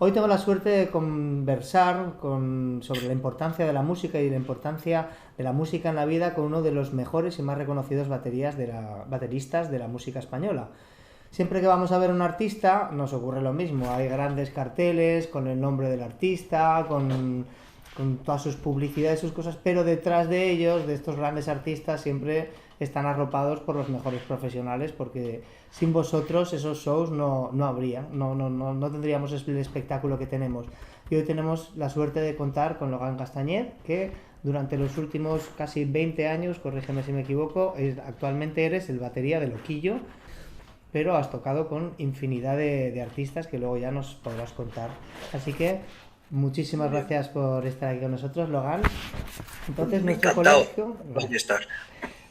Hoy tengo la suerte de conversar sobre la importancia de la música y la importancia de la música en la vida con uno de los mejores y más reconocidos bateristas de la música española. Siempre que vamos a ver a un artista nos ocurre lo mismo. Hay grandes carteles con el nombre del artista, con todas sus publicidades, sus cosas, pero detrás de ellos, de estos grandes artistas, siempre están arropados por los mejores profesionales, porque sin vosotros esos shows no habría, no tendríamos el espectáculo que tenemos. Y hoy tenemos la suerte de contar con Logan Castañet, que durante los últimos casi 20 años, corrígeme si me equivoco, actualmente eres el batería de Loquillo, pero has tocado con infinidad de artistas que luego ya nos podrás contar. Así que muchísimas Muy bien, gracias por estar aquí con nosotros, Logan. Entonces, encantado de estar.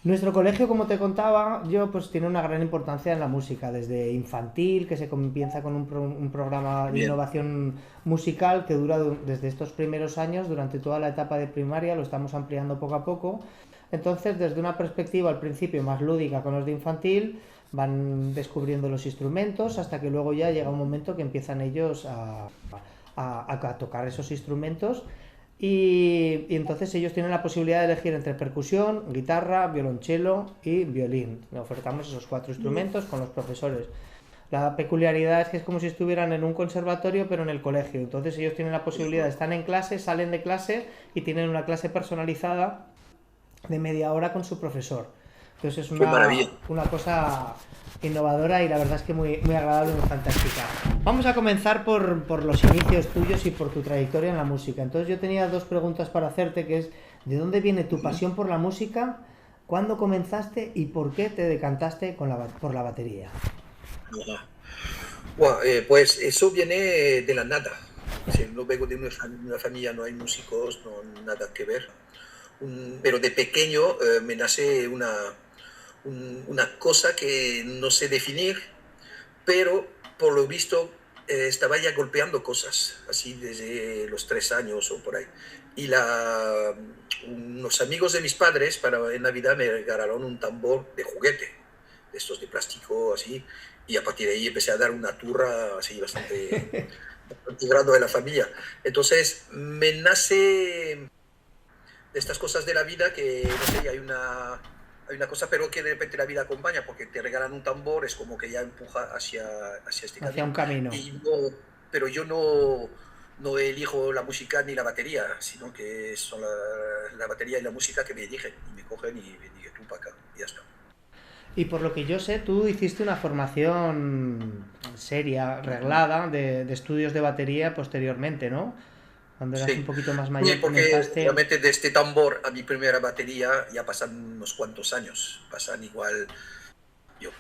nuestro colegio, como te contaba, yo pues tiene una gran importancia en la música, desde infantil, que se comienza con un programa de Bien, innovación musical que dura desde estos primeros años, durante toda la etapa de primaria, lo estamos ampliando poco a poco. Entonces, desde una perspectiva al principio más lúdica con los de infantil, van descubriendo los instrumentos hasta que luego ya llega un momento que empiezan ellos a tocar esos instrumentos y entonces ellos tienen la posibilidad de elegir entre percusión, guitarra, violonchelo y violín. Le ofertamos esos cuatro muy bien. instrumentos con los profesores. La peculiaridad es que es como si estuvieran en un conservatorio pero en el colegio. Entonces ellos tienen la posibilidad, Ujú. están en clase, salen de clase y tienen una clase personalizada de media hora con su profesor. Entonces es Qué maravilla. una cosa innovadora y la verdad es que muy agradable y muy fantástica. Vamos a comenzar por los inicios tuyos y por tu trayectoria en la música. Entonces yo tenía dos preguntas para hacerte, que es ¿de dónde viene tu Ujú. pasión por la música? ¿Cuándo comenzaste y por qué te decantaste por la batería? Ajá. Bueno, pues eso viene de la nada. Si no vengo de una familia, no hay músicos, no nada que ver. Pero de pequeño me nace una cosa que no sé definir, pero por lo visto estaba ya golpeando cosas, así desde los 3 años o por ahí. Y unos amigos de mis padres para en Navidad me regalaron un tambor de juguete, de estos de plástico así, y a partir de ahí empecé a dar una turra así bastante grande de la familia. Entonces me nace de estas cosas de la vida que, no sé, hay una cosa, pero que de repente la vida acompaña, porque te regalan un tambor, es como que ya empuja hacia este Hacia camino. un camino. Y no, pero yo no elijo la música ni la batería, sino que son la batería y la música que me eligen y me cogen y me dicen tú para acá, y ya está. Y por lo que yo sé, tú hiciste una formación seria, reglada, de estudios de batería posteriormente, ¿no? Cuando eras un Sí, poquito más sí, mayor porque comenzaste. realmente de este tambor a mi primera batería ya pasan unos cuantos años, pasan igual, yo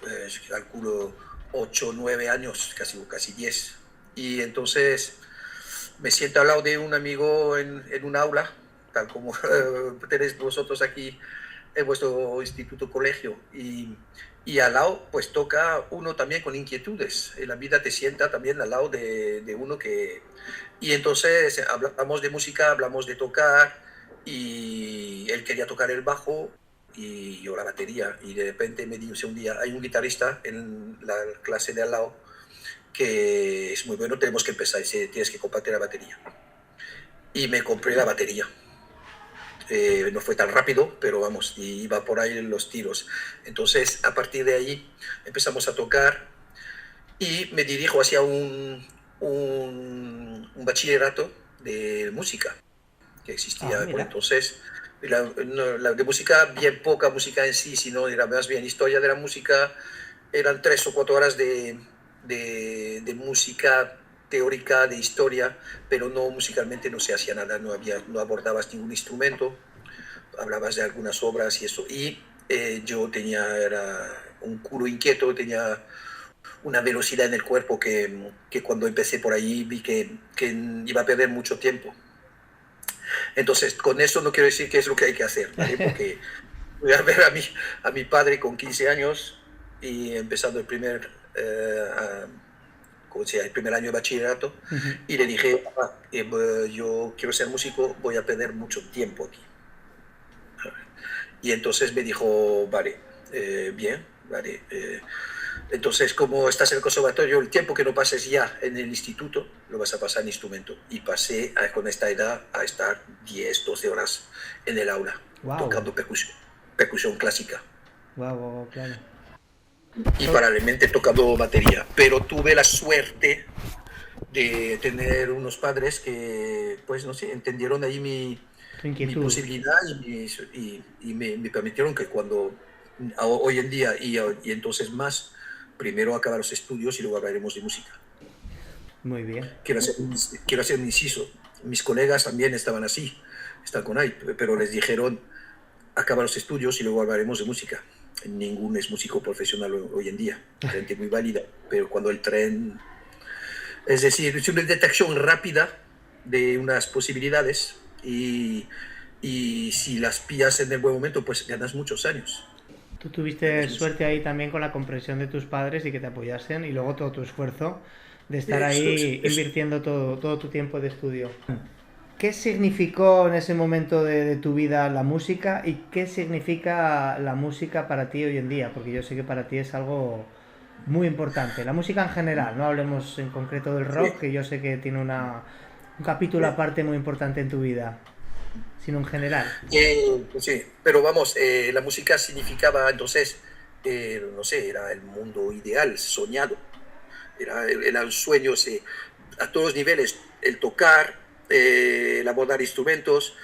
calculo 8 9 años, casi 10. Y entonces me siento al lado de un amigo en un aula, tal como tenéis vosotros aquí en vuestro instituto colegio, y al lado pues toca uno también con inquietudes. En la vida te sienta también al lado de uno que... Y entonces hablamos de música, hablamos de tocar, y él quería tocar el bajo y yo la batería, y de repente me dice un día, hay un guitarrista en la clase de al lado que es muy bueno, tenemos que empezar, y dice, tienes que comprarte la batería. Y me compré la batería. No fue tan rápido, pero vamos, iba por ahí en los tiros. Entonces, a partir de ahí empezamos a tocar y me dirijo hacia un bachillerato de música que Ah, existía por mira. entonces. De música, bien poca música en sí, sino era más bien historia de la música. Eran 3 o 4 horas de música teórica, de historia, pero no musicalmente no se hacía nada, no abordabas ningún instrumento, hablabas de algunas obras y eso. Y yo era un culo inquieto, tenía una velocidad en el cuerpo que cuando empecé por ahí vi que iba a perder mucho tiempo. Entonces, con eso no quiero decir qué es lo que hay que hacer, ¿vale? Porque voy a ver a mi padre con 15 años y empezando como decía, el primer año de bachillerato, y le dije, papá, yo quiero ser músico, voy a perder mucho tiempo aquí. Y entonces me dijo, vale, bien, vale. Entonces, como estás en el conservatorio, el tiempo que no pases ya en el instituto, lo vas a pasar en instrumento. Y pasé con esta edad a estar 10, 12 horas en el aula, Wow, tocando percusión clásica. wow, wow, claro. Y paralelamente tocando batería. Pero tuve la suerte de tener unos padres que, pues no sé, entendieron ahí Tu mi inquietud. posibilidad y me permitieron que cuando, hoy en día y entonces más, primero acabar los estudios y luego hablaremos de música. Muy bien. Quiero hacer, quiero hacer un inciso. Mis colegas también estaban así, están con ahí, pero les dijeron, acaba los estudios y luego hablaremos de música. Ningún es músico profesional hoy en día, gente muy válida, pero cuando el tren, es decir, es una detección rápida de unas posibilidades y si las pillas en el buen momento, pues ganas muchos años. Tú tuviste Ganas mucho. suerte ahí también con la comprensión de tus padres y que te apoyasen y luego todo tu esfuerzo de estar Eso ahí es. invirtiendo todo tu tiempo de estudio. ¿Qué significó en ese momento de tu vida la música y qué significa la música para ti hoy en día? Porque yo sé que para ti es algo muy importante. La música en general, no hablemos en concreto del Sí, rock, que yo sé que tiene un capítulo sí. aparte muy importante en tu vida, sino en general. Pues sí, pero vamos, la música significaba entonces, no sé, era el mundo ideal, soñado, era un sueño a todos los niveles, el tocar, el abordar instrumentos,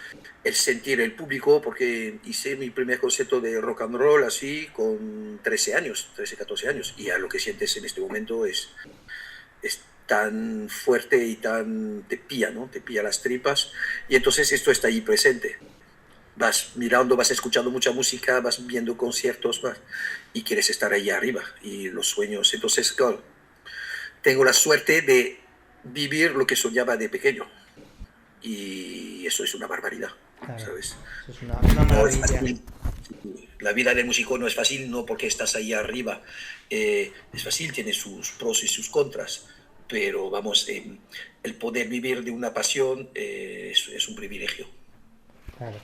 el sentir el público, porque hice mi primer concierto de rock and roll así con 13 años, 13 14 años, y ya lo que sientes en este momento es tan fuerte y tan te pilla, ¿no? Te pilla las tripas, y entonces esto está ahí presente. Vas mirando, vas escuchando mucha música, vas viendo conciertos y quieres estar ahí arriba y los sueños. Entonces, claro, tengo la suerte de vivir lo que soñaba de pequeño y eso es una barbaridad, Claro, ¿sabes? eso es una No es maravilla. fácil. La vida del músico no es fácil, no porque estás ahí arriba. Es fácil, tiene sus pros y sus contras, pero vamos, el poder vivir de una pasión es un privilegio. Claro.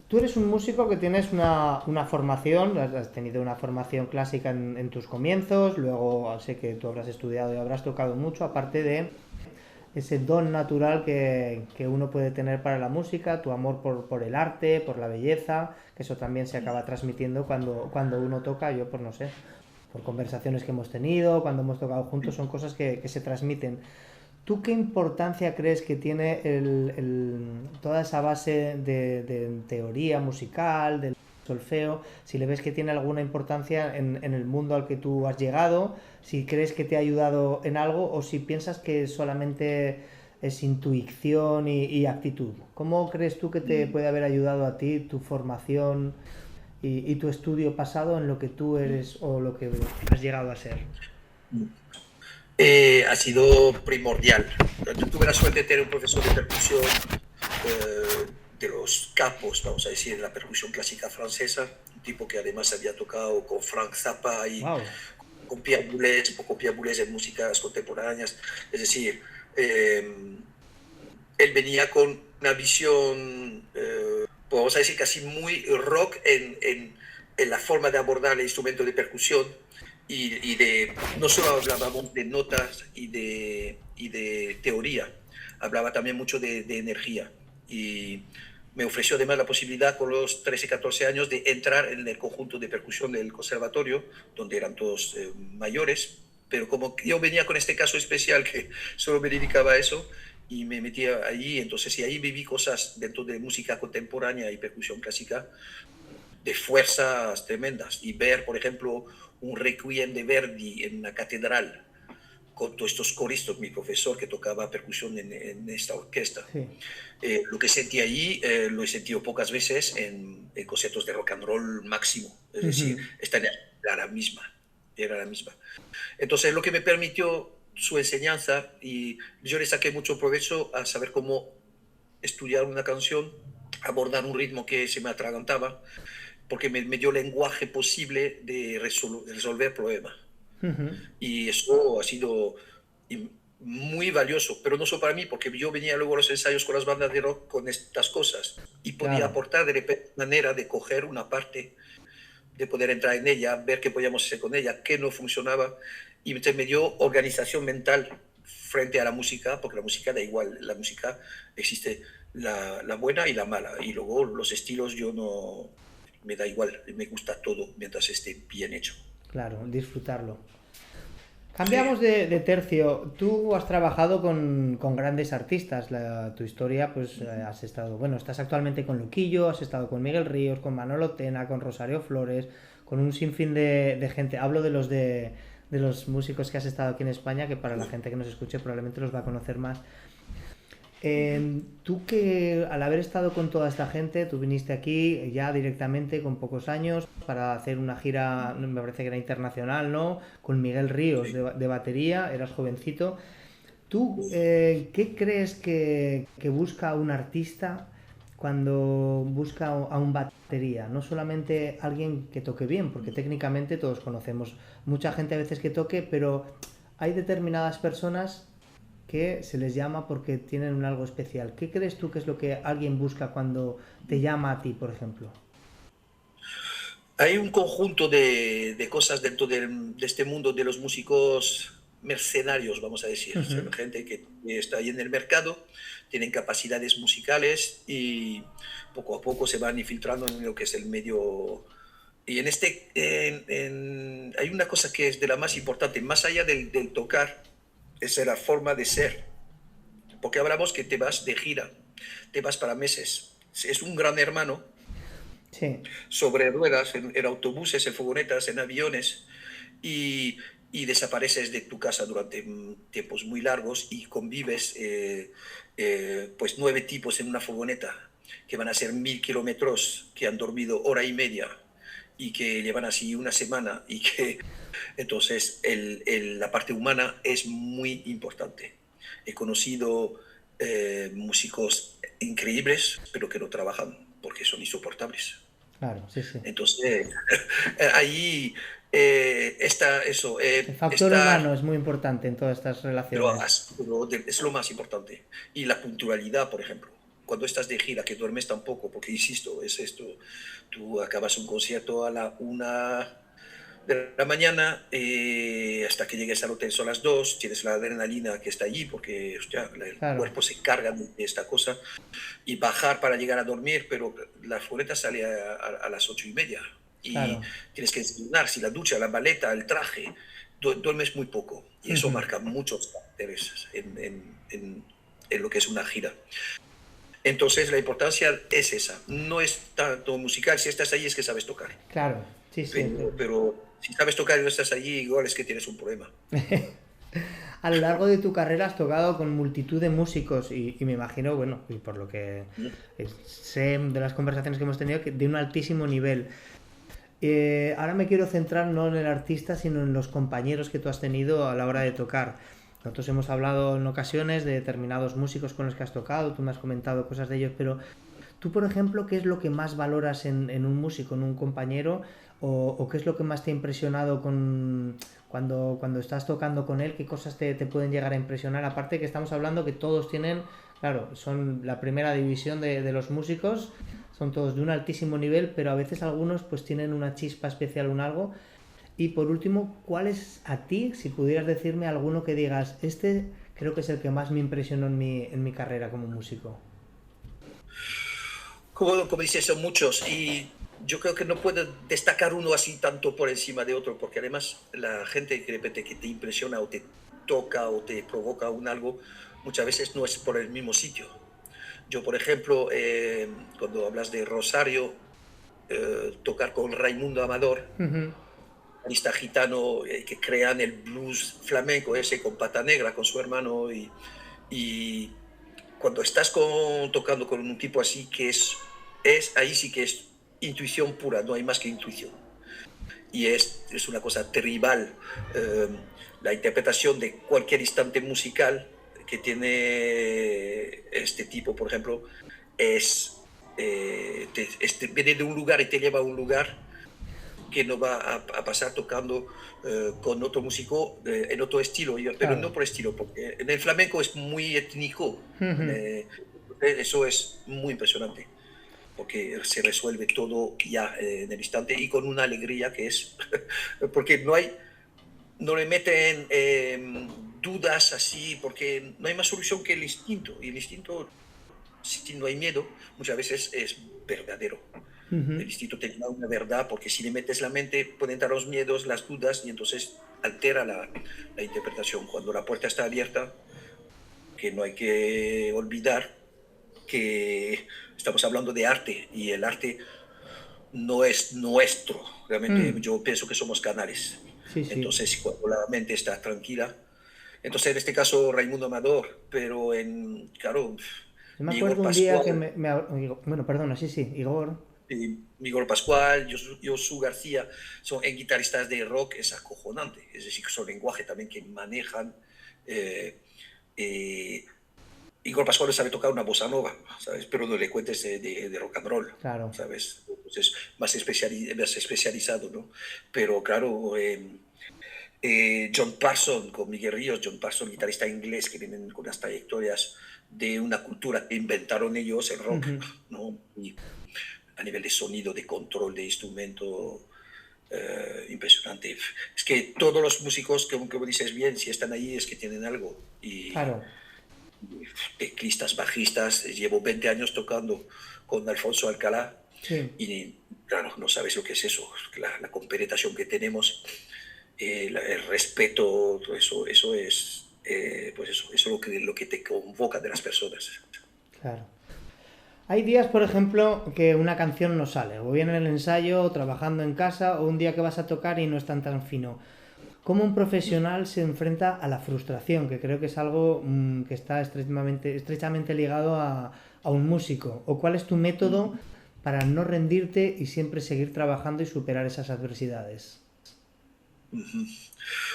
Tú eres un músico que tienes una formación, has tenido una formación clásica en tus comienzos, luego sé que tú habrás estudiado y habrás tocado mucho, aparte de ese don natural que uno puede tener para la música, tu amor por el arte, por la belleza, que eso también se acaba transmitiendo cuando uno toca, yo por no sé, por conversaciones que hemos tenido, cuando hemos tocado juntos, son cosas que se transmiten. ¿Tú qué importancia crees que tiene toda esa base de teoría musical, del solfeo? Si le ves que tiene alguna importancia en el mundo al que tú has llegado, si crees que te ha ayudado en algo o si piensas que solamente es intuición y actitud. ¿Cómo crees tú que te puede haber ayudado a ti tu formación y tu estudio pasado en lo que tú eres o lo que has llegado a ser? Ha sido primordial. Yo tuve la suerte de tener un profesor de percusión de los capos, vamos a decir, de la percusión clásica francesa, un tipo que además había tocado con Frank Zappa y ¡Wow! con Pierre Boulez en músicas contemporáneas. Es decir, él venía con una visión, vamos a decir, casi muy rock en la forma de abordar el instrumento de percusión y no solo hablábamos de notas y de teoría, hablaba también mucho de energía y me ofreció además la posibilidad con los 13, 14 años de entrar en el conjunto de percusión del conservatorio, donde eran todos mayores, pero como yo venía con este caso especial que solo me dedicaba a eso y me metía allí, entonces y ahí viví cosas dentro de música contemporánea y percusión clásica de fuerzas tremendas y ver, por ejemplo, un requiem de Verdi en una catedral con todos estos coristas, mi profesor que tocaba percusión en esta orquesta. Sí. Lo que sentí allí lo he sentido pocas veces en conciertos de rock and roll máximo, es decir, esta era la misma, era la misma. Entonces, lo que me permitió su enseñanza y yo le saqué mucho provecho a saber cómo estudiar una canción, abordar un ritmo que se me atragantaba, porque me dio lenguaje posible de resolver problemas. Y eso ha sido muy valioso, pero no solo para mí, porque yo venía luego a los ensayos con las bandas de rock con estas cosas y podía Claro. aportar de repente manera de coger una parte de poder entrar en ella, ver qué podíamos hacer con ella, qué no funcionaba, y entonces me dio organización mental frente a la música, porque la música da igual, la música existe la buena y la mala, y luego los estilos yo no, me da igual, me gusta todo mientras esté bien hecho. Claro, disfrutarlo. Sí. Cambiamos de tercio. Tú has trabajado con grandes artistas. Tu historia, pues has estado, bueno, estás actualmente con Loquillo, has estado con Miguel Ríos, con Manolo Tena, con Rosario Flores, con un sinfín de gente. Hablo de los músicos que has estado aquí en España, que para la gente que nos escuche probablemente los va a conocer más. Tú que al haber estado con toda esta gente, tú viniste aquí ya directamente con pocos años para hacer una gira, me parece que era internacional, ¿no? Con Miguel Ríos Sí. de batería, eras jovencito. ¿Tú qué crees que busca un artista cuando busca a un batería? No solamente alguien que toque bien, porque técnicamente todos conocemos mucha gente a veces que toque, pero hay determinadas personas que se les llama porque tienen un algo especial. ¿Qué crees tú que es lo que alguien busca cuando te llama a ti, por ejemplo? Hay un conjunto de cosas dentro de este mundo de los músicos mercenarios, vamos a decir. Uh -huh. Son gente que está ahí en el mercado, tienen capacidades musicales y poco a poco se van infiltrando en lo que es el medio. Y hay una cosa que es de la más importante, más allá del tocar, es la forma de ser. Porque hablamos que te vas de gira, te vas para meses. Es un gran hermano Sí, sobre ruedas, en autobuses, en furgonetas, en aviones, y, y desapareces de tu casa durante tiempos muy largos y convives pues 9 tipos en una furgoneta que van a ser 1000 kilómetros, que han dormido hora y media y que llevan así una semana y que entonces la parte humana es muy importante. He conocido músicos increíbles pero que no trabajan porque son insoportables. claro, sí, sí. Entonces, ahí está eso, El factor humano estar, es muy importante en todas estas pero, relaciones. es lo más importante. Y la puntualidad, por ejemplo. Cuando estás de gira, que duermes tampoco, porque insisto, es esto, tú acabas un concierto a la 1 de la mañana, hasta que llegues al hotel son las 2, tienes la adrenalina que está allí, porque hostia, el Claro, cuerpo se carga de esta cosa, y bajar para llegar a dormir, pero la furgoneta sale a las 8:30 y claro. tienes que desayunar, si la ducha, la maleta, el traje, duermes muy poco y Uh eso -huh. marca muchos caracteres en lo que es una gira. Entonces la importancia es esa, no es tanto musical, si estás ahí es que sabes tocar, Claro, sí, sí. pero si sabes tocar y no estás allí, igual es que tienes un problema. A lo largo de tu carrera has tocado con multitud de músicos y me imagino, bueno, y por lo que sé de las conversaciones que hemos tenido, que de un altísimo nivel. Ahora me quiero centrar no en el artista, sino en los compañeros que tú has tenido a la hora de tocar. Nosotros hemos hablado en ocasiones de determinados músicos con los que has tocado, tú me has comentado cosas de ellos, pero tú, por ejemplo, ¿qué es lo que más valoras en un músico, en un compañero? O qué es lo que más te ha impresionado cuando estás tocando con él? ¿Qué cosas te pueden llegar a impresionar? Aparte que estamos hablando que todos tienen, claro, son la primera división de los músicos, son todos de un altísimo nivel, pero a veces algunos pues tienen una chispa especial, un algo. Y por último, ¿cuál es a ti, si pudieras decirme alguno que digas, este creo que es el que más me impresionó en mi carrera como músico? Como dices, son muchos y yo creo que no puedo destacar uno así tanto por encima de otro, porque además la gente que de repente que te impresiona o te toca o te provoca un algo, muchas veces no es por el mismo sitio. Yo, por ejemplo, cuando hablas de Rosario, tocar con Raimundo Amador, Uh -huh. artista gitano que crean el blues flamenco ese con Pata Negra, con su hermano, y cuando estás tocando con un tipo así que ahí sí que es intuición pura, no hay más que intuición. Y es una cosa tribal. Eh, la interpretación de cualquier instante musical que tiene este tipo, por ejemplo, viene de un lugar y te lleva a un lugar que no va a pasar tocando con otro músico en otro estilo, pero Claro. no por estilo, porque en el flamenco es muy étnico, Uh -huh. eso es muy impresionante, porque se resuelve todo ya en el instante y con una alegría que es, porque no le meten dudas así, porque no hay más solución que el instinto, y el instinto, si no hay miedo, muchas veces es verdadero. Ujú. El instinto te da una verdad, porque si le metes la mente, pueden entrar los miedos, las dudas, y entonces altera la interpretación. Cuando la puerta está abierta, que no hay que olvidar que estamos hablando de arte, y el arte no es nuestro. Realmente Mm. yo pienso que somos canales. Sí, sí. Entonces, cuando la mente está tranquila, entonces en este caso Raimundo Amador, pero claro, Yo me Igor acuerdo un día que Pascual, bueno, perdona, sí, sí, Igor. Igor Pascual, Josu García, son guitarristas de rock, es acojonante. Es decir, su lenguaje también que manejan. eh, eh, Igor Pascual sabe tocar una bossa nova, ¿sabes? Pero no le cuentes de rock and roll, Claro. ¿sabes? Pues es más especializado, ¿no? Pero claro, John Parsons con Miguel Ríos, John Parsons, guitarrista inglés, que vienen con unas trayectorias de una cultura que inventaron ellos, el rock, Ujú. ¿no? Y a nivel de sonido, de control de instrumento, impresionante. Es que todos los músicos, como dices bien, si están ahí es que tienen algo. Y Claro. teclistas, bajistas, llevo 20 años tocando con Alfonso Alcalá Sí. y claro, no sabes lo que es eso, la compenetración que tenemos, el respeto, todo eso, eso es, pues eso es lo que te convoca de las personas. Claro. Hay días, por ejemplo, que una canción no sale, o bien en el ensayo, o trabajando en casa, o un día que vas a tocar y no es tan fino. ¿Cómo un profesional se enfrenta a la frustración? Que creo que es algo que está estrechamente ligado a un músico. ¿O cuál es tu método para no rendirte y siempre seguir trabajando y superar esas adversidades?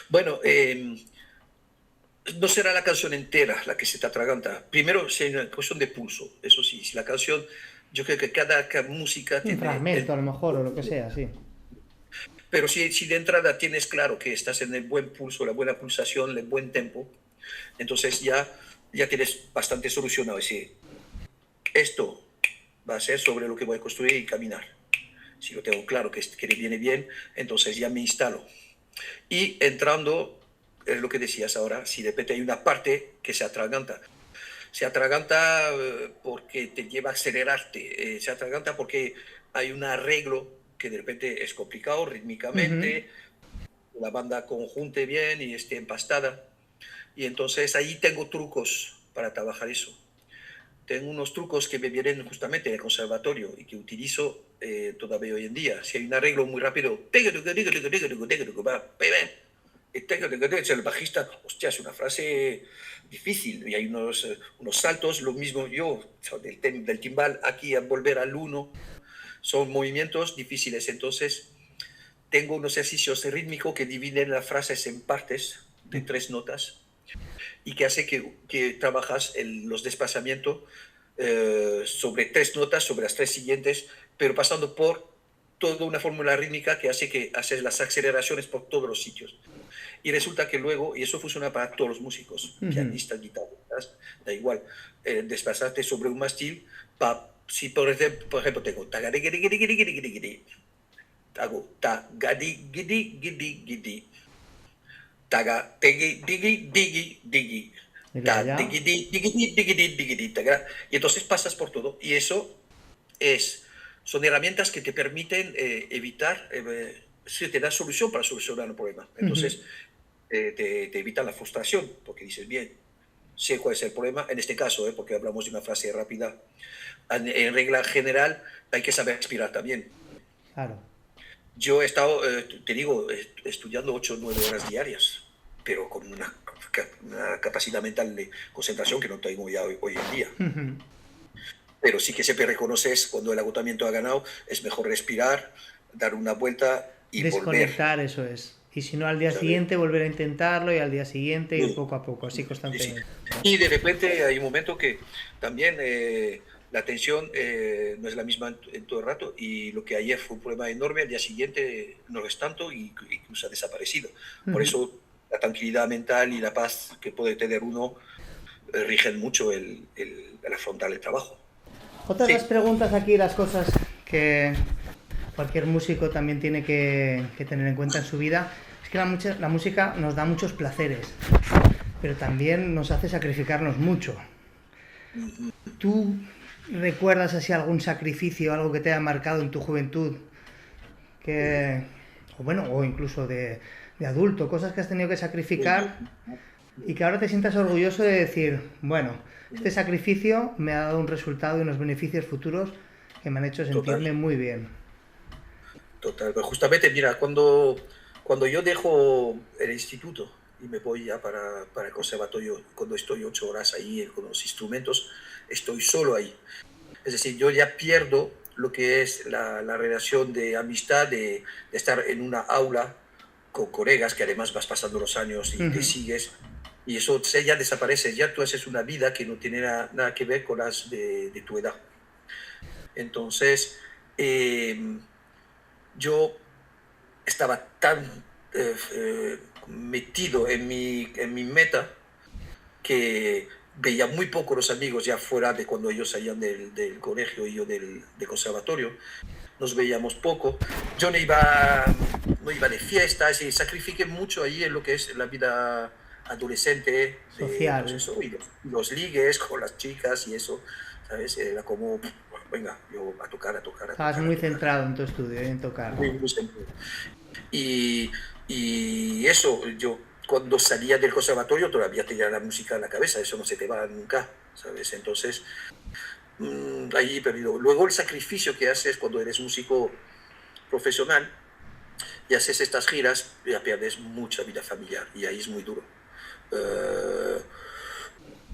Bueno, no será la canción entera la que se te atraganta. Primero, es una cuestión de pulso. Eso sí, si la canción, yo creo que cada música Un tiene fragmento, el... a lo mejor, o lo que sea, sí. Pero si de entrada tienes claro que estás en el buen pulso, la buena pulsación, el buen tempo, entonces ya tienes bastante solucionado. Es decir, esto va a ser sobre lo que voy a construir y caminar. Si lo tengo claro que viene bien, entonces ya me instalo. Y entrando, es lo que decías ahora, si de repente hay una parte que se atraganta porque te lleva a acelerarte, se atraganta porque hay un arreglo que de repente es complicado Ujú. rítmicamente, la banda conjunte bien y esté empastada. Y entonces ahí tengo trucos para trabajar eso. Tengo unos trucos que me vienen justamente del conservatorio y que utilizo todavía hoy en día. Si hay un arreglo muy rápido, el bajista, hostia, es una frase difícil y hay unos saltos, lo mismo yo, del timbal aquí a volver al uno, son movimientos difíciles. Entonces, tengo unos ejercicios rítmicos que dividen las frases en partes de 3 notas y que hace que trabajas los desplazamientos sobre 3 notas, sobre las 3 siguientes, pero pasando por toda una fórmula rítmica que hace que haces las aceleraciones por todos los sitios. Y resulta que luego, y eso funciona para todos los músicos, Ujú. pianistas, guitarristas, da igual, desplazarte sobre un mástil, si por ejemplo tengo hago ta gadi gidi gidi gidi taga tegi digi digi digi Y luego ta ya, digi digi digi digi digi taga, y entonces pasas por todo y eso son herramientas que te permiten evitar si te da solución para solucionar un problema. ujú, Entonces te evitan la frustración porque dices bien, sé cuál es el problema en este caso, porque hablamos de una frase rápida. En regla general hay que saber respirar también. claro. Yo he estado, te digo, estudiando 8 o 9 horas diarias, pero con una capacidad mental de concentración que no tengo ya hoy en día. Ujú. Pero sí que siempre reconoces cuando el agotamiento ha ganado, es mejor respirar, dar una vuelta y volver, Desconectar, eso es. Y si no, al día ¿sabes? siguiente volver a intentarlo y al día siguiente ir Sí, poco a poco, así sí, sí. constantemente. Y de repente hay un momento que también la atención no es la misma en todo el rato y lo que ayer fue un problema enorme, al día siguiente no lo es tanto y incluso ha desaparecido. Por Ujú. eso la tranquilidad mental y la paz que puede tener uno rigen mucho el afrontar el trabajo. Otra de Sí, las preguntas aquí, las cosas que cualquier músico también tiene que tener en cuenta en su vida, es que la música nos da muchos placeres, pero también nos hace sacrificarnos mucho. ¿Tú recuerdas así algún sacrificio, algo que te haya marcado en tu juventud? Que, o bueno, o incluso de adulto, cosas que has tenido que sacrificar y que ahora te sientas orgulloso de decir, bueno, este sacrificio me ha dado un resultado y unos beneficios futuros que me han hecho total, sentirme muy bien. total. Pero justamente, mira, cuando yo dejo el instituto y me voy ya para el conservatorio, cuando estoy 8 horas ahí con los instrumentos, estoy solo ahí. Es decir, yo ya pierdo lo que es la relación de amistad, de estar en una aula con colegas que además vas pasando los años y te sigues. Y eso ya desaparece, ya tú haces una vida que no tiene nada que ver con las de tu edad. Entonces, eh, yo estaba tan metido en mi meta que veía muy poco los amigos ya fuera de cuando ellos salían del colegio y yo del conservatorio. Nos veíamos poco. Yo no iba de fiestas y sacrifiqué mucho ahí en lo que es la vida adolescente, de, pues Social. eso, y los ligues con las chicas y eso, ¿sabes? Era como, venga, yo a tocar, a tocar, a Estabas tocar, a muy tocar. centrado en tu estudio y en tocar. Muy, muy sentido. Y, y eso, yo cuando salía del conservatorio todavía tenía la música en la cabeza, eso no se te va nunca, ¿sabes? Entonces, ahí he perdido. Luego el sacrificio que haces cuando eres músico profesional y haces estas giras, ya pierdes mucha vida familiar y ahí es muy duro. Uh,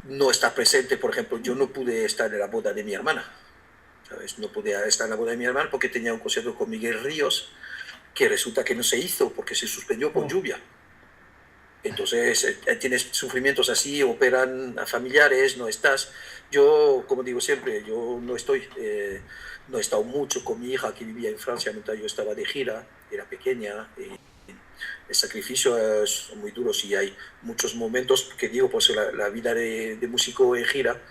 no está presente, por ejemplo, yo no pude estar en la boda de mi hermana, ¿sabes? No pude estar en la boda de mi hermana porque tenía un concierto con Miguel Ríos que resulta que no se hizo porque se suspendió por Oh, lluvia. Entonces, tienes sufrimientos así, operan a familiares, no estás. Yo, como digo siempre, yo no estoy, no he estado mucho con mi hija que vivía en Francia mientras yo estaba de gira, era pequeña. Y el sacrificio es muy duro, y hay muchos momentos que digo, pues la vida de músico en gira,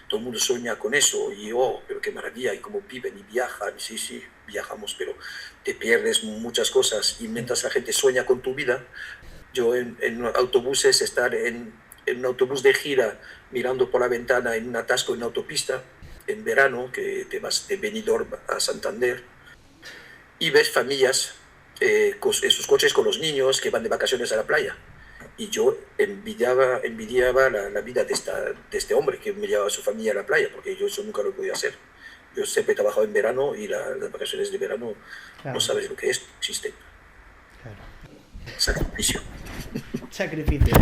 todo el mundo sueña con eso y oh, pero qué maravilla, y cómo viven y viajan, sí, sí, viajamos, pero te pierdes muchas cosas y sí. mientras la gente sueña con tu vida, yo en autobuses, estar en un autobús de gira mirando por la ventana en un atasco en la autopista en verano, que te vas de Benidorm a Santander y ves familias con esos coches con los niños que van de vacaciones a la playa. Y yo envidiaba la vida de este hombre que me llevaba a su familia a la playa, porque yo eso nunca lo podía hacer. Yo siempre he trabajado en verano y las vacaciones de verano no Claro, sabes lo que es, existe. claro. Sacrificio. Sacrificio.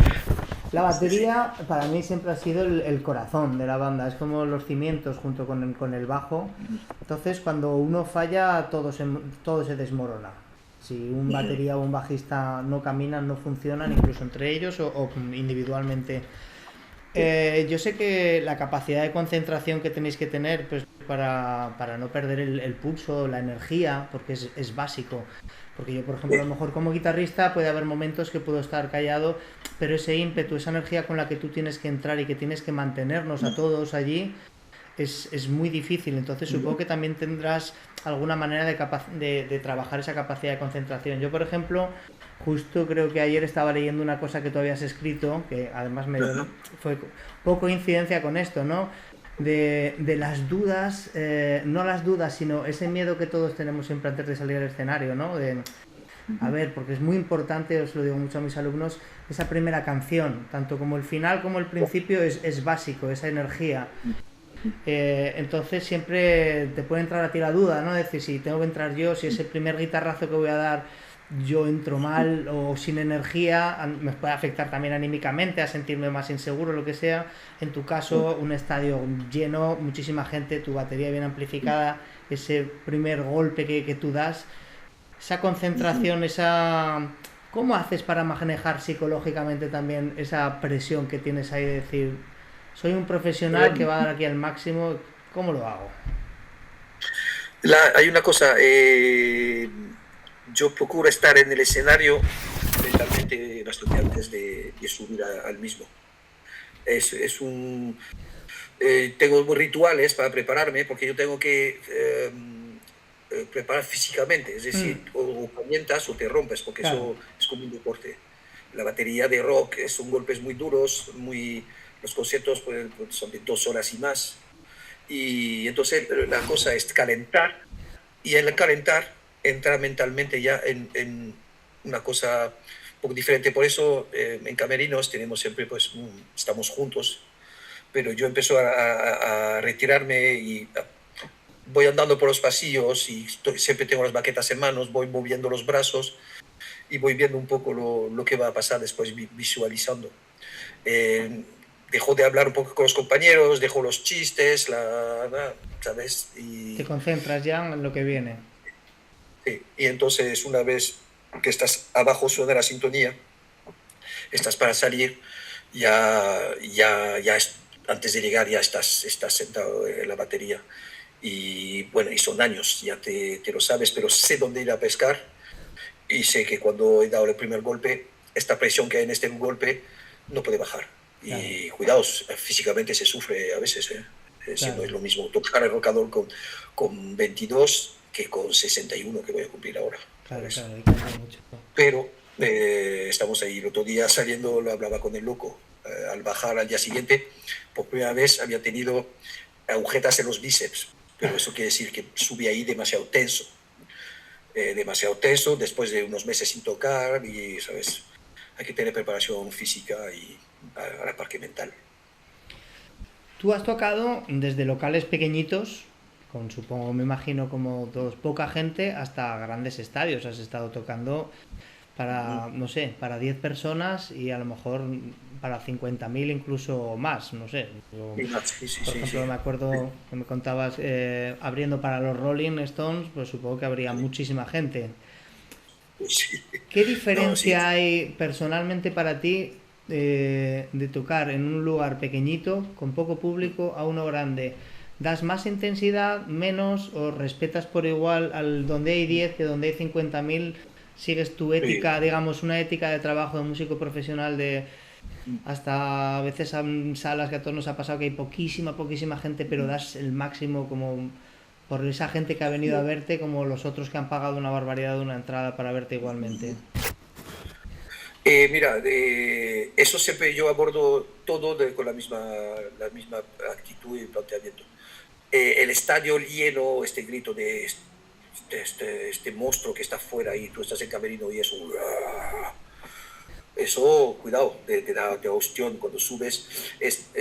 La Sí, sí. batería para mí siempre ha sido el corazón de la banda, es como los cimientos junto con el bajo. Entonces cuando uno falla todo se desmorona. Si un batería o un bajista no caminan, no funcionan, incluso entre ellos o individualmente. Yo sé que la capacidad de concentración que tenéis que tener pues, para no perder el pulso, la energía, porque es básico. Porque yo, por ejemplo, a lo mejor como guitarrista puede haber momentos que puedo estar callado, pero ese ímpetu, esa energía con la que tú tienes que entrar y que tienes que mantenernos a todos allí, es muy difícil. Entonces supongo que también tendrás alguna manera de trabajar esa capacidad de concentración. Yo, por ejemplo, justo creo que ayer estaba leyendo una cosa que tú habías escrito, que además Ajá. fue poco coincidencia con esto, ¿no? De las dudas, no las dudas, sino ese miedo que todos tenemos siempre antes de salir al escenario, ¿no? A ver, porque es muy importante, os lo digo mucho a mis alumnos, esa primera canción, tanto como el final como el principio es básico, esa energía. Entonces siempre te puede entrar a ti la duda, ¿no? Decir, si tengo que entrar yo, si ese primer guitarrazo que voy a dar yo entro mal o sin energía, me puede afectar también anímicamente, a sentirme más inseguro, lo que sea. En tu caso, un estadio lleno, muchísima gente, tu batería bien amplificada, ese primer golpe que tú das, esa concentración, esa... ¿Cómo haces para manejar psicológicamente también esa presión que tienes ahí de decir, soy un profesional que va a dar aquí al máximo, ¿cómo lo hago? Hay una cosa, yo procuro estar en el escenario mentalmente bastante antes de subir al mismo. Es un, Tengo rituales para prepararme porque yo tengo que preparar físicamente, es decir, Mm, o calientas o te rompes, porque claro, eso es como un deporte. La batería de rock son golpes muy duros, los conciertos pues, son de 2 horas y más. Y entonces la cosa es calentar y el calentar entra mentalmente ya en una cosa un poco diferente. Por eso en Camerinos tenemos siempre, pues, estamos juntos, pero yo empiezo a retirarme y voy andando por los pasillos y siempre tengo las baquetas en manos, voy moviendo los brazos y voy viendo un poco lo que va a pasar después, visualizando. Eh, dejo de hablar un poco con los compañeros, dejo los chistes, ¿sabes? te concentras ya en lo que viene. Y entonces una vez que estás abajo suena la sintonía, estás para salir, antes de llegar ya estás sentado en la batería. Y bueno, y son años, ya te lo sabes, pero sé dónde ir a pescar y sé que cuando he dado el primer golpe, esta presión que hay en este golpe no puede bajar. Claro, Y cuidaos, físicamente se sufre a veces, ¿eh? Si no claro, es lo mismo tocar el rocador con 22 que con 61 que voy a cumplir ahora, claro, ¿sabes? claro, hay que hacer mucho. Pero estamos ahí. El otro día saliendo lo hablaba con el loco. Al bajar al día siguiente, por primera vez había tenido agujetas en los bíceps, pero eso quiere decir que subí ahí demasiado tenso, después de unos meses sin tocar y, ¿sabes? Hay que tener preparación física y a la parte mental. Tú has tocado desde locales pequeñitos, con supongo, me imagino como todos, poca gente, hasta grandes estadios. Has estado tocando para, no sé, para 10 personas y a lo mejor para 50.000 incluso más, no sé. Yo, Sí, sí, por sí, ejemplo, sí. me acuerdo que me contabas abriendo para los Rolling Stones, pues supongo que habría muchísima gente. Sí. ¿Qué No, sí. diferencia hay personalmente para ti de tocar en un lugar pequeñito, con poco público, a uno grande? ¿Das más intensidad, menos, o respetas por igual al donde hay 10 que donde hay 50.000? ¿Sigues tu Sí. ética, digamos, una ética de trabajo de músico profesional de hasta a veces en salas que a todos nos ha pasado que hay poquísima, poquísima gente, pero das el máximo como por esa gente que ha venido a verte, como los otros que han pagado una barbaridad de una entrada para verte igualmente? Mira, eso siempre yo abordo todo con la misma actitud y planteamiento. El estadio lleno, este grito de este monstruo que está fuera y tú estás en camerino y eso, cuidado, te da de ostión cuando subes,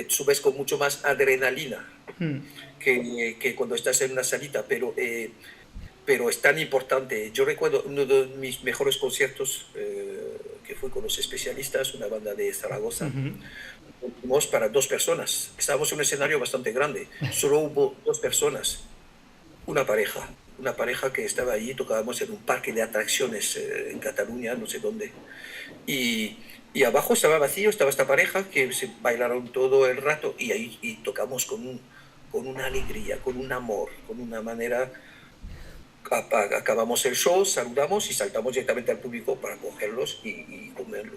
subes con mucho más adrenalina que cuando estás en una salita, pero es tan importante. Yo recuerdo uno de mis mejores conciertos que fue con los especialistas, una banda de Zaragoza. Fuimos para 2 personas. Estábamos en un escenario bastante grande. Solo hubo 2 personas, una pareja que estaba allí. Tocábamos en un parque de atracciones en Cataluña, no sé dónde. Y abajo estaba vacío, estaba esta pareja que se bailaron todo el rato y ahí tocamos con una alegría, con un amor, con una manera. Acabamos el show, saludamos y saltamos directamente al público para cogerlos y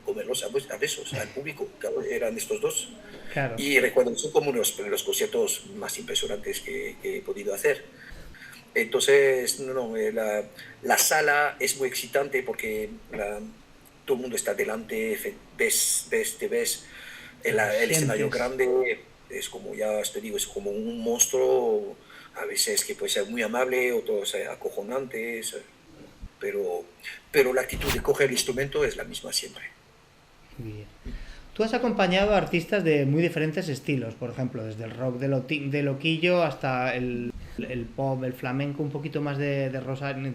comerlos a besos al público. Eran estos dos. Claro. Y recuerdo, son como los conciertos más impresionantes que he podido hacer. Entonces, no, la sala es muy excitante porque todo el mundo está delante, te ves Claro, el escenario sientes. grande, es como, ya te digo, es como un monstruo, a veces que puede ser muy amable, otros acojonantes, pero, pero la actitud de coger el instrumento es la misma siempre. Bien. Tú has acompañado a artistas de muy diferentes estilos, por ejemplo, desde el rock de loquillo hasta el pop, el flamenco, un poquito más de Rosario,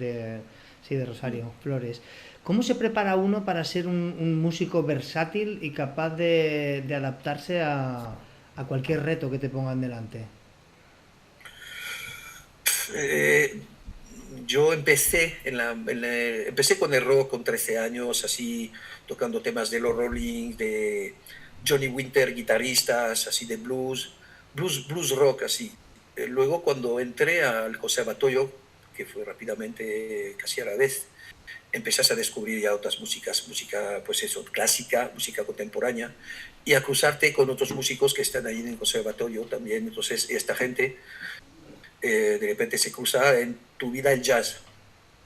sí, de Rosario Flores. ¿Cómo se prepara uno para ser un músico versátil y capaz de adaptarse a cualquier reto que te pongan delante? Eh, yo empecé con el rock con 13 años, así tocando temas de los Rolling, de Johnny Winter, guitarristas, así de blues rock, así. Luego cuando entré al conservatorio, que fue rápidamente, casi a la vez, empezás a descubrir ya otras músicas, música, pues eso, clásica, música contemporánea, y a cruzarte con otros músicos que están ahí en el conservatorio también. Entonces, esta gente de repente se cruza en tu vida el jazz.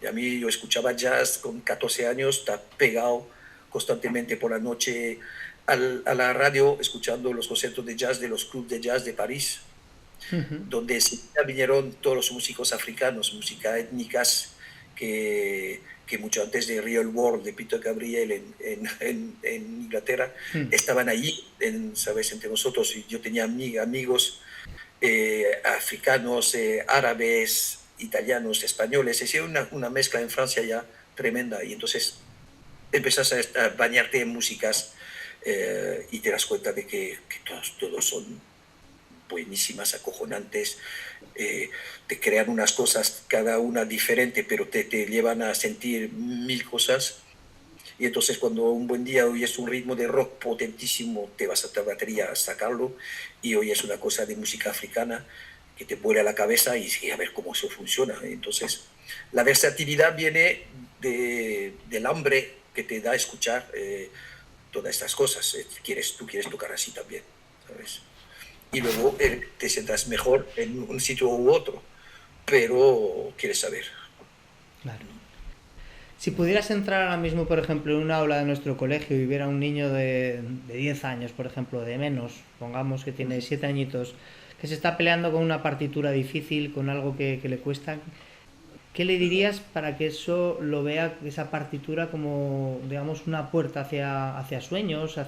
Y a mí yo escuchaba jazz con 14 años, está pegado constantemente por la noche a la radio, escuchando los conciertos de jazz de los clubes de jazz de París, donde vinieron todos los músicos africanos, música étnicas que mucho antes de Real World de Peter Gabriel en Inglaterra, estaban allí, ¿sabes? Entre nosotros. Y yo tenía amigos africanos, árabes, italianos, españoles. Es decir, una mezcla en Francia ya tremenda. Y entonces empezás a bañarte en músicas y te das cuenta de que todos son buenísimas, acojonantes, te crean unas cosas, cada una diferente, pero te llevan a sentir mil cosas. Y entonces cuando un buen día oyes un ritmo de rock potentísimo, te vas a tu batería a sacarlo y oyes una cosa de música africana que te vuela la cabeza y a ver cómo eso funciona. Entonces la versatilidad viene del hambre que te da escuchar todas estas cosas. Tú quieres tocar así también, ¿sabes? Y luego te sientas mejor en un sitio u otro, pero quieres saber. Claro. Si pudieras entrar ahora mismo, por ejemplo, en una aula de nuestro colegio y viera un niño de 10 años, por ejemplo, de menos, pongamos que tiene 7 añitos, que se está peleando con una partitura difícil, con algo que le cuesta, ¿qué le dirías para que eso lo vea, esa partitura, como, digamos, una puerta hacia sueños,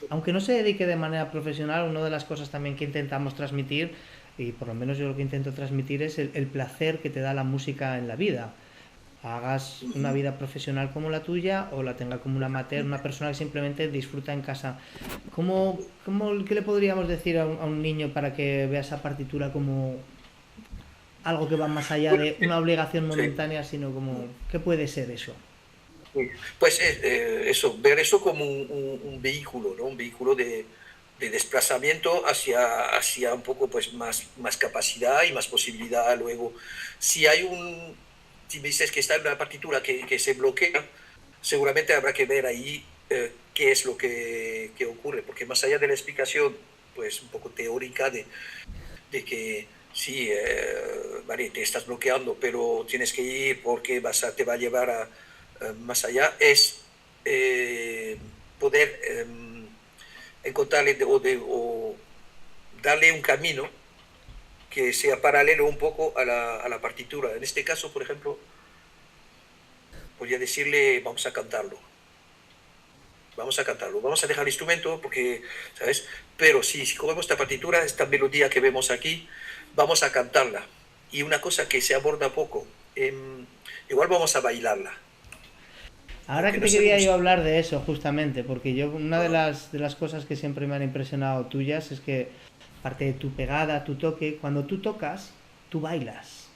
aunque no se dedique de manera profesional? Una de las cosas también que intentamos transmitir, y por lo menos yo lo que intento transmitir, es el placer que te da la música en la vida. Hagas una vida profesional como la tuya o la tenga como una amateur, una persona que simplemente disfruta en casa. ¿Qué le podríamos decir a un niño para que vea esa partitura como algo que va más allá de una obligación Sí. momentánea, sino como, ¿qué puede ser eso? Pues eso, ver eso como un vehículo, ¿no? Un vehículo de desplazamiento hacia un poco pues, más capacidad y más posibilidad. Luego, si me dices que está en una partitura que se bloquea, seguramente habrá que ver ahí qué es lo que ocurre, porque más allá de la explicación pues un poco teórica de que sí, vale, te estás bloqueando, pero tienes que ir porque te va a llevar más allá, es poder encontrarle o darle un camino que sea paralelo un poco a la partitura. En este caso, por ejemplo, podría decirle, vamos a cantarlo, vamos a dejar el instrumento porque, ¿sabes? Pero si cogemos esta partitura, esta melodía que vemos aquí, vamos a cantarla. Y una cosa que se aborda poco, igual vamos a bailarla. Ahora Aunque que no te quería sabemos. yo hablar de eso, justamente, porque yo una de las cosas que siempre me han impresionado tuyas es que, aparte de tu pegada, tu toque, cuando tú tocas, tú bailas.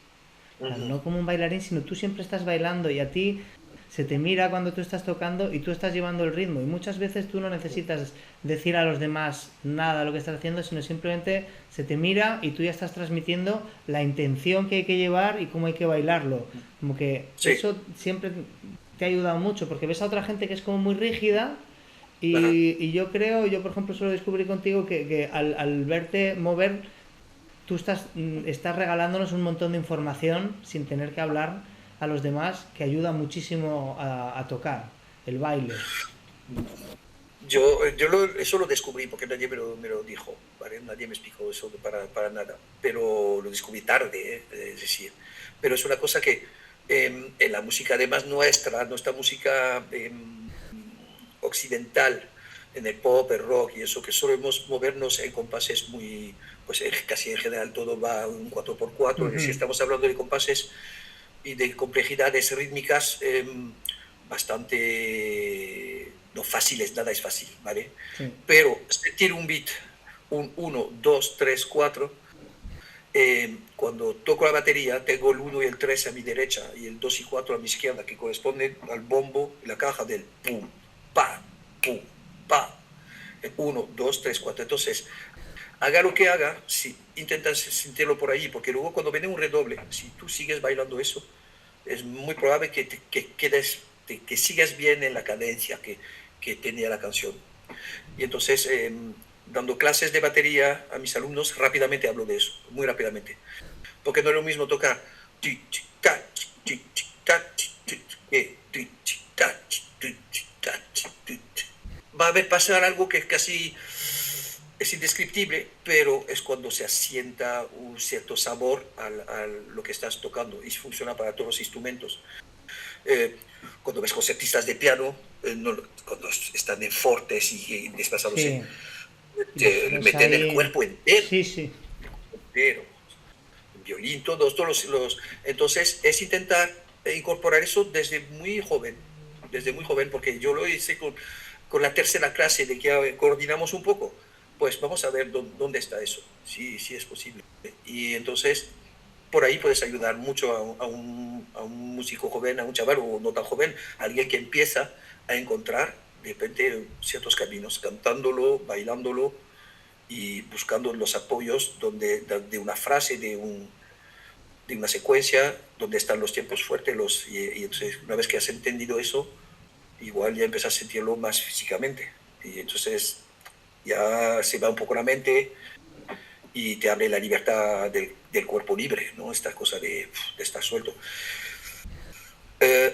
O sea, Uh-huh. no como un bailarín, sino tú siempre estás bailando y a ti se te mira cuando tú estás tocando y tú estás llevando el ritmo. Y muchas veces tú no necesitas decir a los demás nada de lo que estás haciendo, sino simplemente se te mira y tú ya estás transmitiendo la intención que hay que llevar y cómo hay que bailarlo. Como que Sí. eso siempre te ha ayudado mucho, porque ves a otra gente que es como muy rígida Ajá. y yo por ejemplo suelo descubrir contigo que al verte mover, tú estás regalándonos un montón de información sin tener que hablar a los demás, que ayuda muchísimo a tocar el baile. Eso lo descubrí porque nadie me lo dijo, ¿vale? Nadie me explicó eso para nada, pero lo descubrí tarde, es decir. Pero es una cosa que en la música además nuestra música occidental, en el pop, el rock y eso, que solemos movernos en compases muy, pues casi en general todo va un 4x4, es decir, estamos hablando de compases y de complejidades rítmicas bastante no fáciles, nada es fácil, ¿vale? Sí. Pero sentir un beat, un 1, 2, 3, 4, cuando toco la batería tengo el 1 y el 3 a mi derecha y el 2 y 4 a mi izquierda, que corresponden al bombo y la caja del pum, pa, pum, pa. 1, 2, 3, 4. Entonces, haga lo que haga, si intentas sentirlo por ahí, porque luego cuando viene un redoble, si tú sigues bailando eso, es muy probable que sigas bien en la cadencia que tenía la canción. Y entonces, dando clases de batería a mis alumnos, rápidamente hablo de eso, muy rápidamente. Porque no es lo mismo tocar va a haber pasar algo que casi es indescriptible, pero es cuando se asienta un cierto sabor a lo que estás tocando y funciona para todos los instrumentos. Eh, Cuando ves concertistas de piano, cuando están en fortes y desplazándose, Sí, y los te ves meten el ahí. cuerpo entero, Sí, sí. entero. Violín, todos los. Entonces, es intentar incorporar eso desde muy joven, porque yo lo hice con la tercera clase de que coordinamos un poco. Pues vamos a ver dónde está eso, si es posible. Y entonces, por ahí puedes ayudar mucho a un músico joven, a un chaval o no tan joven, a alguien que empieza a encontrar de repente ciertos caminos, cantándolo, bailándolo y buscando los apoyos de una frase, de una secuencia, donde están los tiempos fuertes, y entonces una vez que has entendido eso, igual ya empiezas a sentirlo más físicamente. Y entonces ya se va un poco la mente y te abre la libertad del cuerpo libre, ¿no? Esta cosa de estar suelto.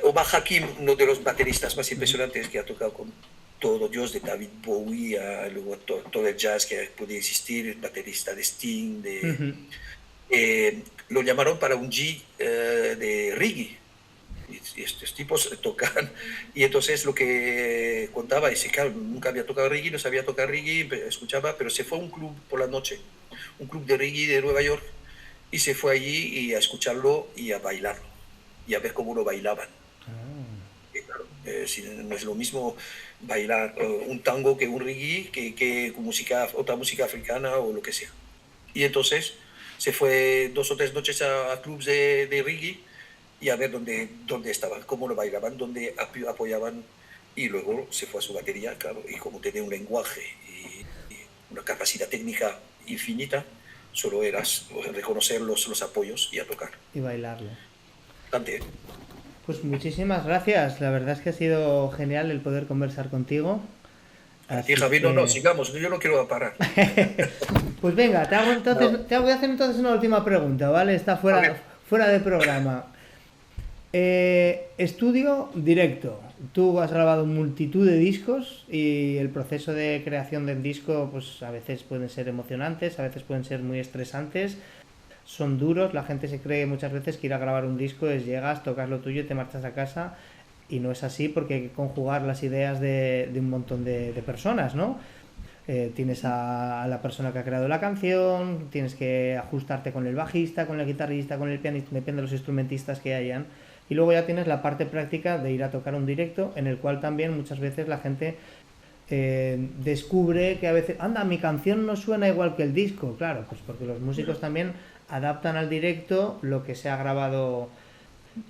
Omar Hakim, uno de los bateristas más impresionantes que ha tocado con todo Dios, de David Bowie, luego todo el jazz que puede existir, baterista de Sting, lo llamaron para un G de reggae. Y estos tipos tocan. Y entonces lo que contaba es que, claro, nunca había tocado reggae, no sabía tocar reggae, escuchaba, pero se fue a un club por la noche, un club de reggae de Nueva York, y se fue allí y a escucharlo y a bailarlo, y a ver cómo lo bailaban. Y claro, no es lo mismo bailar un tango que un reggae, que otra música africana o lo que sea. Y entonces se fue 2 o 3 noches a clubs de reggae y a ver dónde estaban, cómo lo bailaban, dónde apoyaban, y luego se fue a su batería, claro, y como tenía un lenguaje y una capacidad técnica infinita, solo era reconocer los apoyos y a tocar. Y bailarlo. Bastante. Pues muchísimas gracias. La verdad es que ha sido genial el poder conversar contigo. A ti, Así Javi, no, que, sigamos, yo no quiero parar. pues venga, No, te voy a hacer entonces una última pregunta, ¿vale? Está a ver, fuera de programa. Estudio directo. Tú has grabado multitud de discos y el proceso de creación del disco, pues a veces pueden ser emocionantes, a veces pueden ser muy estresantes, son duros. La gente se cree muchas veces que ir a grabar un disco es llegas, tocas lo tuyo y te marchas a casa. Y no es así porque hay que conjugar las ideas de un montón de personas, ¿no? Tienes a la persona que ha creado la canción, tienes que ajustarte con el bajista, con el guitarrista, con el pianista, depende de los instrumentistas que hayan. Y luego ya tienes la parte práctica de ir a tocar un directo, en el cual también muchas veces la gente descubre que a veces, anda, mi canción no suena igual que el disco. Claro, pues porque los músicos también adaptan al directo lo que se ha grabado.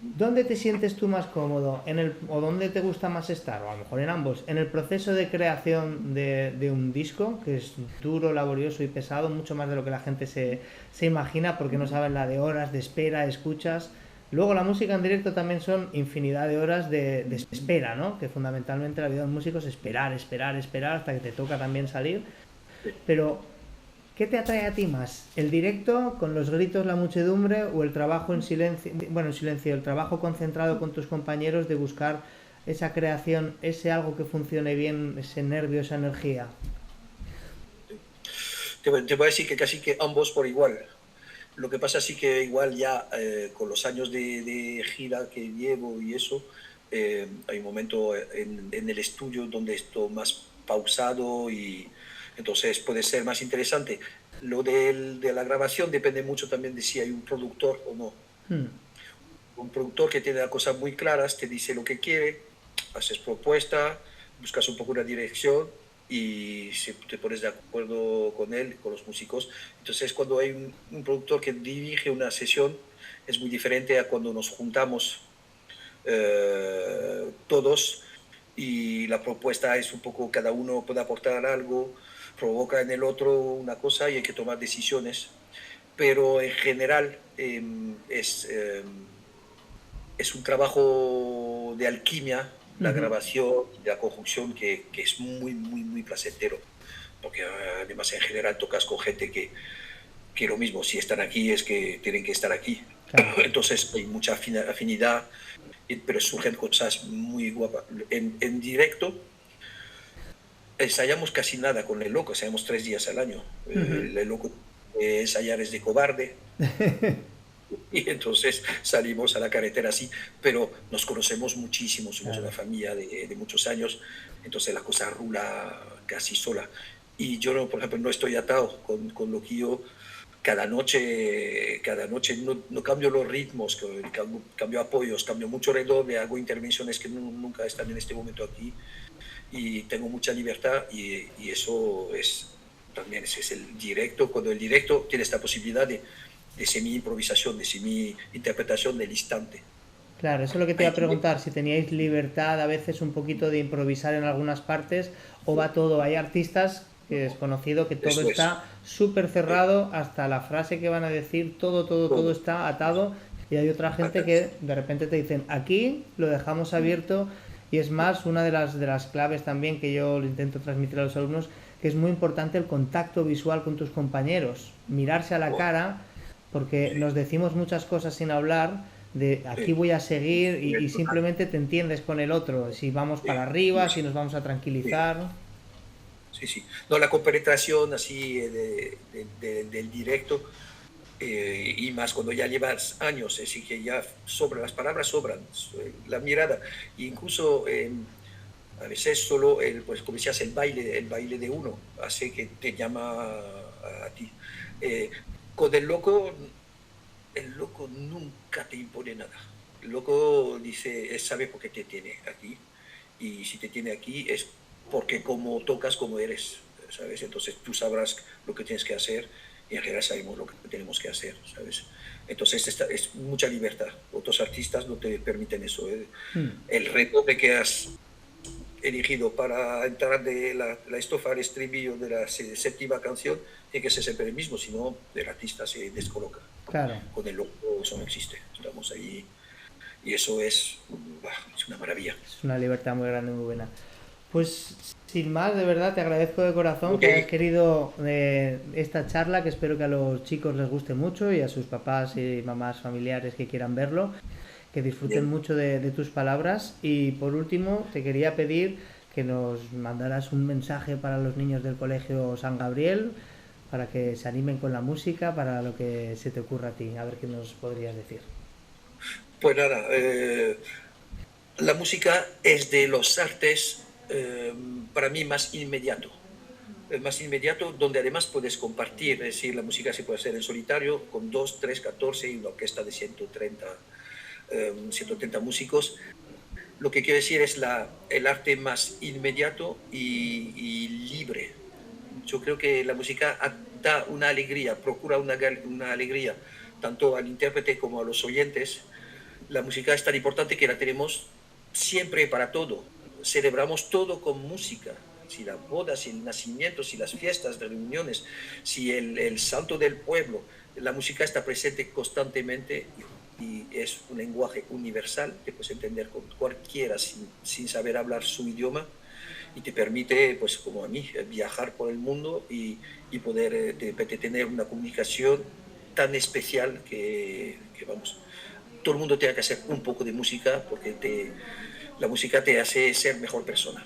¿Dónde te sientes tú más cómodo? ¿O dónde te gusta más estar? O a lo mejor en ambos. En el proceso de creación de un disco, que es duro, laborioso y pesado, mucho más de lo que la gente se imagina, porque no saben la de horas de espera, escuchas. Luego la música en directo también son infinidad de horas de espera, ¿no? Que fundamentalmente la vida de un músico es esperar, esperar, esperar hasta que te toca también salir. Pero ¿qué te atrae a ti más? ¿El directo, con los gritos, la muchedumbre, o el trabajo en silencio, bueno, en silencio, el trabajo concentrado con tus compañeros de buscar esa creación, ese algo que funcione bien, ese nervio, esa energía? te voy a decir que casi que ambos por igual. Lo que pasa sí que igual ya con los años de gira que llevo y eso, hay un momento en el estudio donde estoy más pausado y entonces puede ser más interesante. De la grabación depende mucho también de si hay un productor o no. Hmm. Un productor que tiene las cosas muy claras, te dice lo que quiere, haces propuesta, buscas un poco una dirección y si te pones de acuerdo con él, con los músicos. Entonces, cuando hay un productor que dirige una sesión, es muy diferente a cuando nos juntamos todos y la propuesta es un poco, cada uno puede aportar algo, provoca en el otro una cosa y hay que tomar decisiones. Pero en general es es un trabajo de alquimia, la Ujú. grabación, la conjunción que es muy, muy, muy placentero. Porque además en general tocas con gente que lo mismo, si están aquí es que tienen que estar aquí. Claro. Entonces hay mucha afinidad, pero surgen cosas muy guapas. En directo ensayamos casi nada con el loco, ensayamos 3 días al año. Ujú. El loco ensayar es de cobarde, y entonces salimos a la carretera así, pero nos conocemos muchísimo, somos una Claro. familia de muchos años, entonces la cosa rula casi sola. Y yo, por ejemplo, no estoy atado con lo que yo cada noche no cambio los ritmos, cambio apoyos, cambio mucho redoble, hago intervenciones que nunca están en este momento aquí y tengo mucha libertad y eso es también ese es el directo, cuando el directo tiene esta posibilidad de semi-improvisación, de semi-interpretación del instante. Claro, eso es lo que te iba Ahí a tiene, preguntar, si teníais libertad a veces un poquito de improvisar en algunas partes o va todo. Hay artistas que es conocido que todo eso es, está súper eh, cerrado hasta la frase que van a decir, todo, todo, todo todo. está atado y hay otra gente que de repente te dicen aquí lo dejamos abierto y es más una de las claves también que yo le intento transmitir a los alumnos que es muy importante el contacto visual con tus compañeros, mirarse a la Wow, cara porque sí, nos decimos muchas cosas sin hablar de aquí voy a seguir y simplemente te entiendes con el otro, si vamos sí, para arriba, si sí, nos vamos a sí, tranquilizar. sí, sí. No, la compenetración así del directo, y más cuando ya llevas años, así que ya sobran, las palabras sobran, la mirada, incluso a veces solo pues como decías, el baile de uno hace que te llama a ti. Eh, con el loco nunca te impone nada. El loco dice, sabe por qué te tiene aquí. Y si te tiene aquí es porque como tocas, como eres, ¿sabes? Entonces tú sabrás lo que tienes que hacer y en general sabemos lo que tenemos que hacer, ¿sabes? Entonces es mucha libertad. Otros artistas no te permiten eso. El reto de que has elegido para entrar de la estofa al estribillo de la séptima canción tiene que ser siempre el mismo, si no el artista se descoloca. Claro, Con el loco eso no existe. Estamos ahí y eso es una maravilla. es una libertad muy grande, muy buena. Pues sin más, de verdad, te agradezco de corazón Ok, que hayas querido esta charla, que espero que a los chicos les guste mucho y a sus papás y mamás familiares que quieran verlo, que disfruten bien. mucho de tus palabras. Y por último, te quería pedir que nos mandaras un mensaje para los niños del Colegio San Gabriel, para que se animen con la música, para lo que se te ocurra a ti. A ver qué nos podrías decir. Pues nada, la música es de los artes para mí más inmediato. Más inmediato, donde además puedes compartir, es decir, la música se puede hacer en solitario con 2, 3, 14 y una orquesta de 130 músicos. Lo que quiero decir es el arte más inmediato y libre. Yo creo que la música da una alegría, procura una alegría tanto al intérprete como a los oyentes. La música es tan importante que la tenemos siempre para todo. Celebramos todo con música. Si las bodas, si el nacimiento, si las fiestas, las reuniones, si el santo del pueblo, la música está presente constantemente y es un lenguaje universal que puedes entender con cualquiera sin saber hablar su idioma y te permite, pues como a mí, viajar por el mundo y poder tener una comunicación tan especial que vamos, todo el mundo tiene que hacer un poco de música porque la música te hace ser mejor persona.